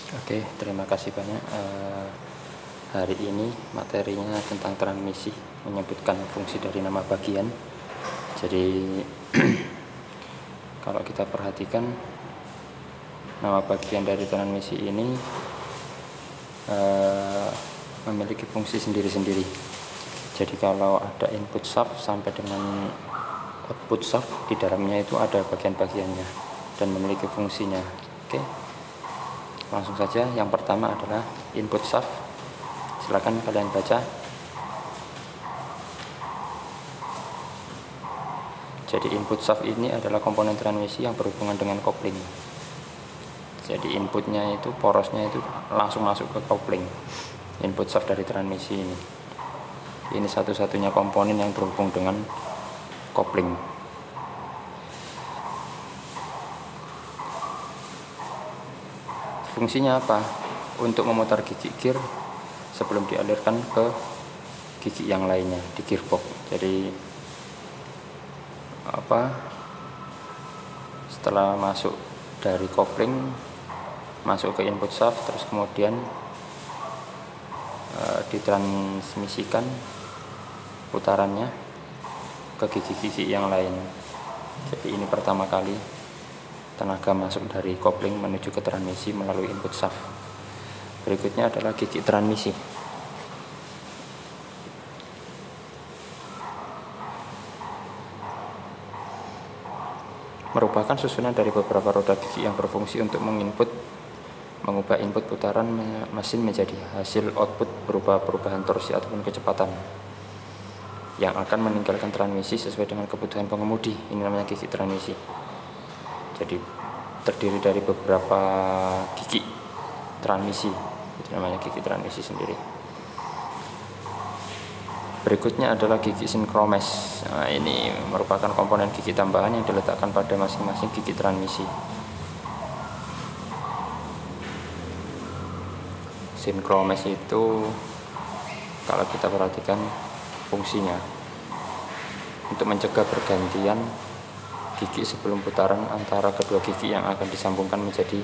Oke, terima kasih banyak. Hari ini materinya tentang transmisi, menyebutkan fungsi dari nama bagian. Jadi kalau kita perhatikan nama bagian dari transmisi ini memiliki fungsi sendiri-sendiri. Jadi kalau ada input shaft sampai dengan output shaft, di dalamnya itu ada bagian-bagiannya dan memiliki fungsinya. Oke, langsung saja. Yang pertama adalah input shaft. Silakan kalian baca. Jadi input shaft ini adalah komponen transmisi yang berhubungan dengan kopling. Jadi inputnya itu, porosnya itu langsung masuk ke kopling, input shaft dari transmisi ini. Ini satu-satunya komponen yang berhubung dengan kopling. Fungsinya apa? Untuk memutar gigi gear sebelum dialirkan ke gigi yang lainnya di gearbox. Jadi setelah masuk dari kopling, masuk ke input shaft, terus kemudian ditransmisikan putarannya ke gigi-gigi yang lain. Jadi ini pertama kali tenaga masuk dari kopling menuju ke transmisi melalui input shaft. Berikutnya adalah gigi transmisi. Merupakan susunan dari beberapa roda gigi yang berfungsi untuk mengubah input putaran mesin menjadi hasil output berupa perubahan torsi ataupun kecepatan yang akan meninggalkan transmisi sesuai dengan kebutuhan pengemudi. Ini namanya gigi transmisi. Jadi terdiri dari beberapa gigi transmisi, itu namanya gigi transmisi sendiri. Berikutnya adalah gigi sinkromes. Nah, ini merupakan komponen gigi tambahan yang diletakkan pada masing-masing gigi transmisi. Sinkromes itu kalau kita perhatikan fungsinya untuk mencegah pergantian gigi sebelum putaran antara kedua gigi yang akan disambungkan menjadi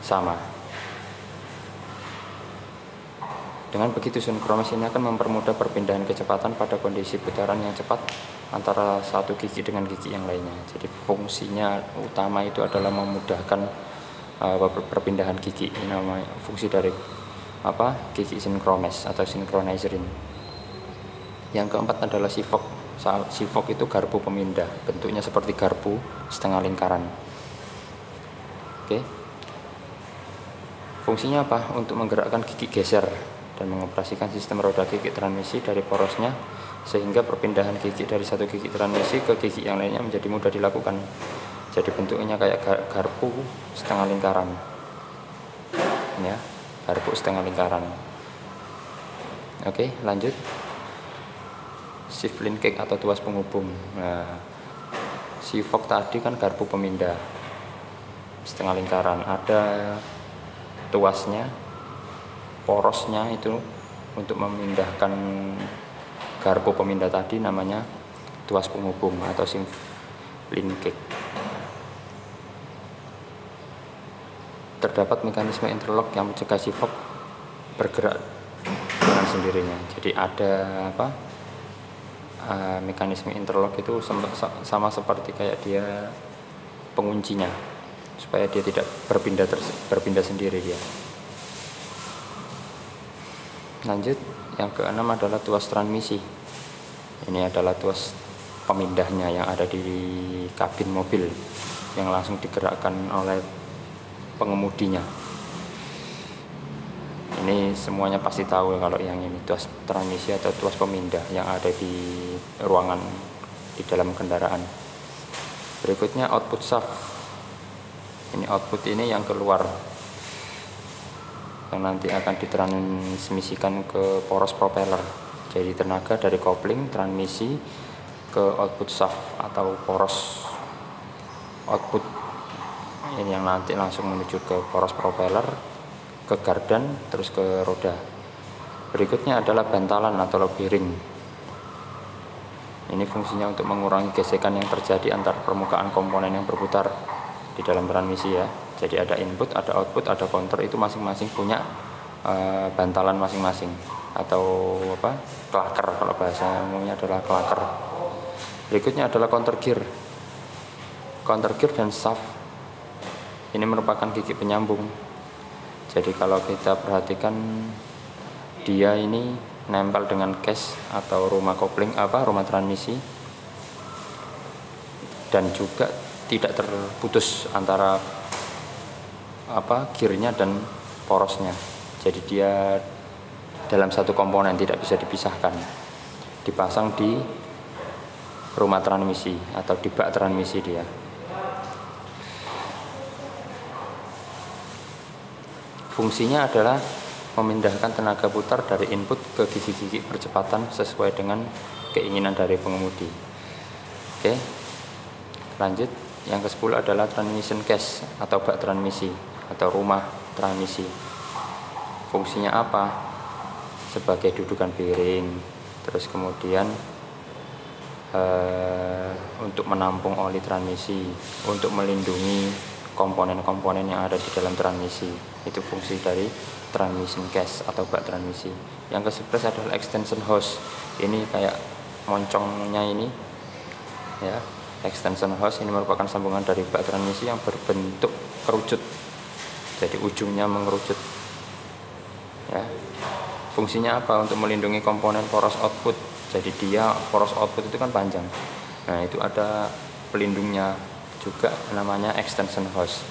sama. Dengan begitu, sinkromes ini akan mempermudah perpindahan kecepatan pada kondisi putaran yang cepat antara satu gigi dengan gigi yang lainnya. Jadi fungsinya utama itu adalah memudahkan perpindahan gigi. Ini namanya fungsi dari gigi sinkromes atau synchronizer. Yang keempat adalah sifok. Sifok itu garpu pemindah, bentuknya seperti garpu setengah lingkaran. Oke. Fungsinya apa? Untuk menggerakkan gigi geser dan mengoperasikan sistem roda gigi transmisi dari porosnya, sehingga perpindahan gigi dari satu gigi transmisi ke gigi yang lainnya menjadi mudah dilakukan. Jadi bentuknya kayak garpu setengah lingkaran, ya, garpu setengah lingkaran. Oke, lanjut. Shift linkage atau tuas penghubung. Nah, sifok tadi kan garpu pemindah setengah lingkaran, ada tuasnya, porosnya itu untuk memindahkan garpu pemindah tadi namanya tuas penghubung atau shift linkage. Terdapat mekanisme interlock yang mencegah sifok bergerak dengan sendirinya. Jadi ada mekanisme interlock itu sama seperti kayak dia penguncinya, supaya dia tidak berpindah sendiri dia. Lanjut, yang keenam adalah tuas transmisi. Ini adalah tuas pemindahnya yang ada di kabin mobil yang langsung digerakkan oleh pengemudinya. Ini semuanya pasti tahu kalau yang ini tuas transmisi atau tuas pemindah yang ada di ruangan di dalam kendaraan. Berikutnya output shaft. Ini output ini yang keluar, yang nanti akan ditransmisikan ke poros propeller. Jadi tenaga dari kopling transmisi ke output shaft atau poros output ini yang nanti langsung menuju ke poros propeller, ke gardan, terus ke roda. Berikutnya adalah bantalan atau bearing. Ini fungsinya untuk mengurangi gesekan yang terjadi antar permukaan komponen yang berputar di dalam transmisi ya. Jadi ada input, ada output, ada counter, itu masing-masing punya bantalan masing-masing, atau apa, klaker, kalau bahasa umumnya adalah klaker. Berikutnya adalah counter gear. Counter gear dan shaft ini merupakan gigi penyambung. Jadi kalau kita perhatikan, dia ini nempel dengan case atau rumah kopling, rumah transmisi, dan juga tidak terputus antara gearnya dan porosnya. Jadi dia dalam satu komponen, tidak bisa dipisahkan. Dipasang di rumah transmisi atau di bak transmisi dia. Fungsinya adalah memindahkan tenaga putar dari input ke gigi-gigi percepatan sesuai dengan keinginan dari pengemudi. Oke, lanjut. Yang ke-10 adalah transmission case atau bak transmisi atau rumah transmisi. Fungsinya apa? Sebagai dudukan bearing, terus kemudian untuk menampung oli transmisi, untuk melindungi komponen-komponen yang ada di dalam transmisi. Itu fungsi dari transmission case atau bak transmisi. Yang ke-11 adalah extension hose. Ini kayak moncongnya ini ya. Extension hose ini merupakan sambungan dari bak transmisi yang berbentuk kerucut, jadi ujungnya mengerucut ya. Fungsinya apa? Untuk melindungi komponen poros output. Jadi dia poros output itu kan panjang, nah itu ada pelindungnya juga, namanya extension hose.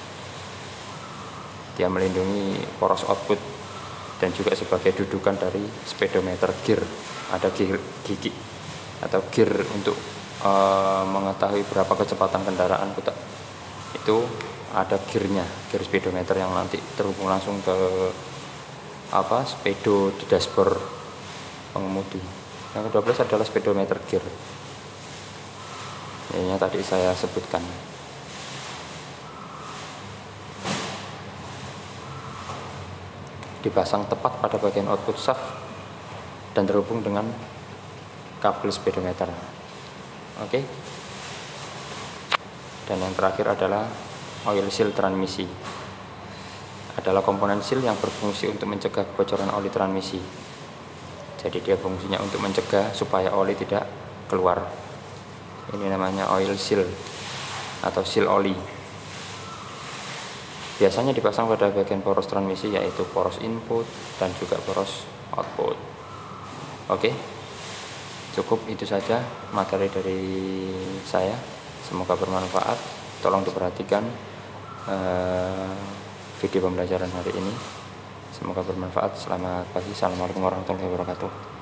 Dia melindungi poros output dan juga sebagai dudukan dari speedometer gear. Ada gigi atau gear untuk mengetahui berapa kecepatan kendaraan itu ada gearnya, gear speedometer yang nanti terhubung langsung ke speedo di dashboard pengemudi. Yang ke-12 adalah speedometer gear. Ini yang tadi saya sebutkan. Dipasang tepat pada bagian output shaft dan terhubung dengan kabel speedometer. Oke. Dan yang terakhir adalah oil seal transmisi. Adalah komponen seal yang berfungsi untuk mencegah kebocoran oli transmisi. Jadi dia fungsinya untuk mencegah supaya oli tidak keluar. Ini namanya oil seal atau seal oli. Biasanya dipasang pada bagian poros transmisi, yaitu poros input dan juga poros output. Oke, cukup itu saja materi dari saya. Semoga bermanfaat. Tolong diperhatikan video pembelajaran hari ini. Semoga bermanfaat. Selamat pagi. Assalamualaikum warahmatullahi wabarakatuh.